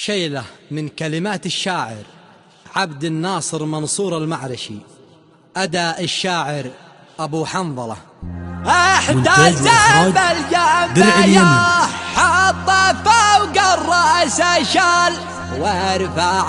شيلة من كلمات الشاعر عبد الناصر منصور المعرشي. أداء الشاعر أبو حنظلة. احتز بالجنبية حط فوق الرأس شال، وارفع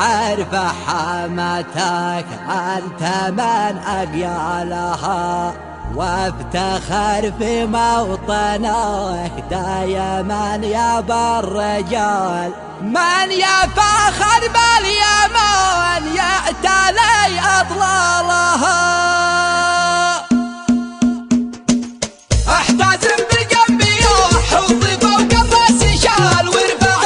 حماتك أنت من أقيالها، وافتخر في موطنك دايما يا بالرجال. من يفخر باليمن يعتلي أطلالها، احتزم بالجنبية حط فوق الراس شال، وارفع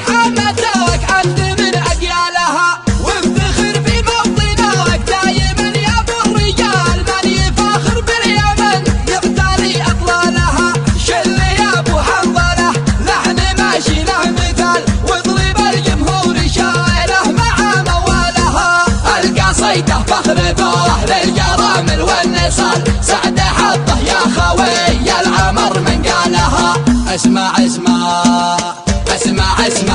حماتك أنت من أقيالها، وافتخر في موطنك دايما يا بالرجال. من يفخر باليمن يعتلي أطلالها، شل يا أبو حنظلة لحن ماشي له مثال، واضرب الجمهور شاعره مع موالها. القصيدة فخر به للجرامل والنصال، سعد حطه يا خوي العمر من قالها. اسمع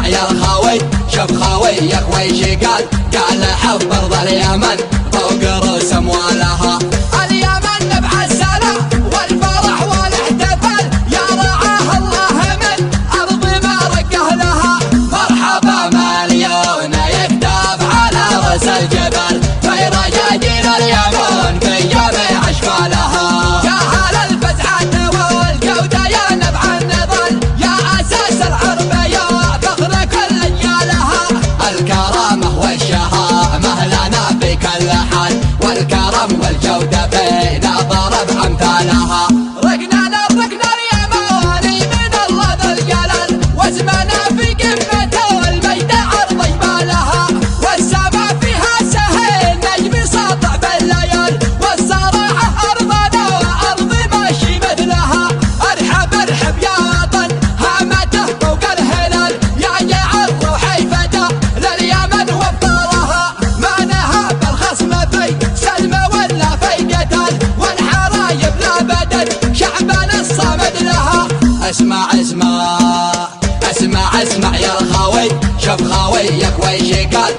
يا الخوي، شوف خويك ويش قال حب ارض اليمن فوق رؤوس اموالها. اليمن نبع السلام والفرح والاحتفال، يا رعاه الله من ارض ما رقه لها. مرحبا مليون يكتب على راس الجبل، في رجاجين اليمن في جميع اشكالها. يا هل الفزعه والجوده يا نبع النضال، يا اساس العرب يا فخر كل اجيالها. الكرامه والشهامه لنا في كل حال، والكرم والجوده فينا ضرب امثالها. رقنا اليماني من الله ذو الجلال، واسمنا في قمه المجد عرض جبالها. والسماء فيها سهيل نجم ساطع بالليال، والصراحه ارضنا وارض ماشي مثلها. ارحب يا وطن هامته فوق الهلال، يا جعل روحي فدا لليمن وابطالها. ما نهاب الخصم في سلمى ولا في قتال، والحرايب لا بدل شعبنا الصامد لها. اسمع يا الخوي، شوف خويك ويش قال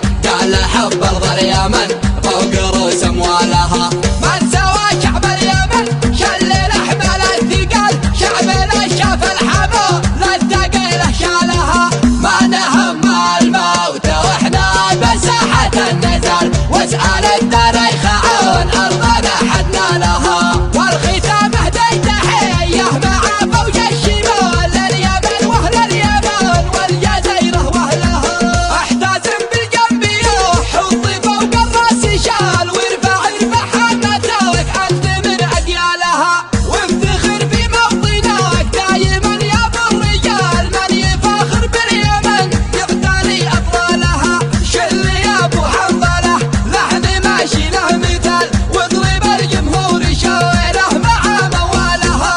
حب ارض اليمن فوق رؤوس اموالها. من سوى شعب اليمن شل الاحمال الثقال، شعبنا شاف الحمو للثقيله شالها. ما نهم الموت واحنا بساحه النزال، واسال التاريخ عن ارضنا حدنا لها. والختام اهدي تحيه مع فوج الشمال لليمن واهل اليمن والجزيره واهلها. احتزم بالجنبيه حط فوق الراس شال، وارفع حماتك انت من اقيالها، وافتخر في موطنك دايما يا بالرجال. من يفخر باليمن يعتلي اطلالها، شل يا ابو حنظله لحن ماشي له مثال، واضرب الجمهور شاعره مع موالها.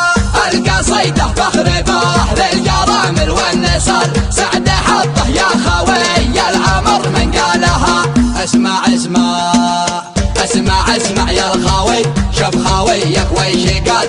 القصيده فخر به للجرامل والنصال، سعد حطه يا خوي العمر من قالها. اسمع يا الخوي، شوف خويك ويش قال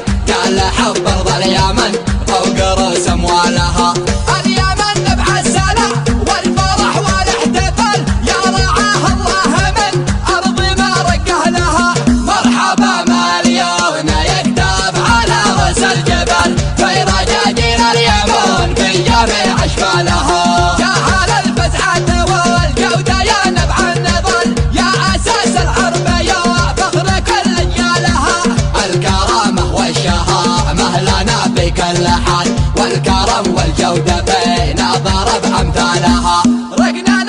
حب ارض اليمن فوق رؤوس اموالها. اليمن نبع السلام والفرح والاحتفال، يا رعاه الله من ارض ما رقه لها. مرحبا مليون يكتب على راس الجبل، في رجاجين اليمن في جميع اشكالها. يا هل الفزعه والجوده يا نبع النضال، يا اساس العرب يا فخر كل اجيالها. الكرامه والشهامه لنا في كل حال، والكرم والجوده فينا ضرب امثالها. رقنا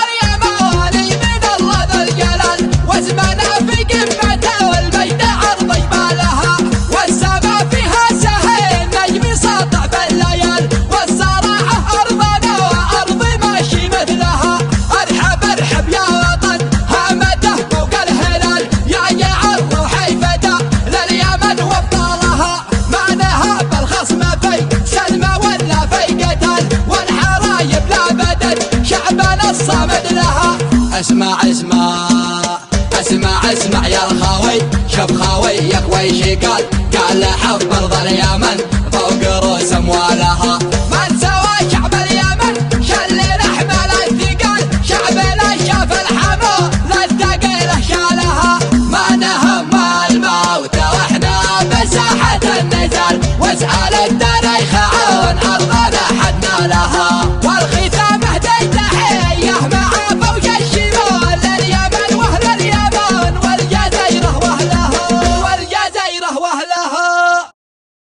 اليماني من الله ذو الجلال، واسمنا في قمه المجد عرض جبالها. والسماء فيها سهيل نجم ساطع بالليال، والصراحه ارضنا وارض ماشي مثلها. ارحب يا وطن هامته فوق الهلال، يا جعل روحي فدا لليمن وابطالها. ما نهاب الخصم في سلمى ولا في قتال، والحرايب لا بدل شعبنا الصامد لها. اسمع يا الخوي، شوف خويك ويش قال حب ارض اليمن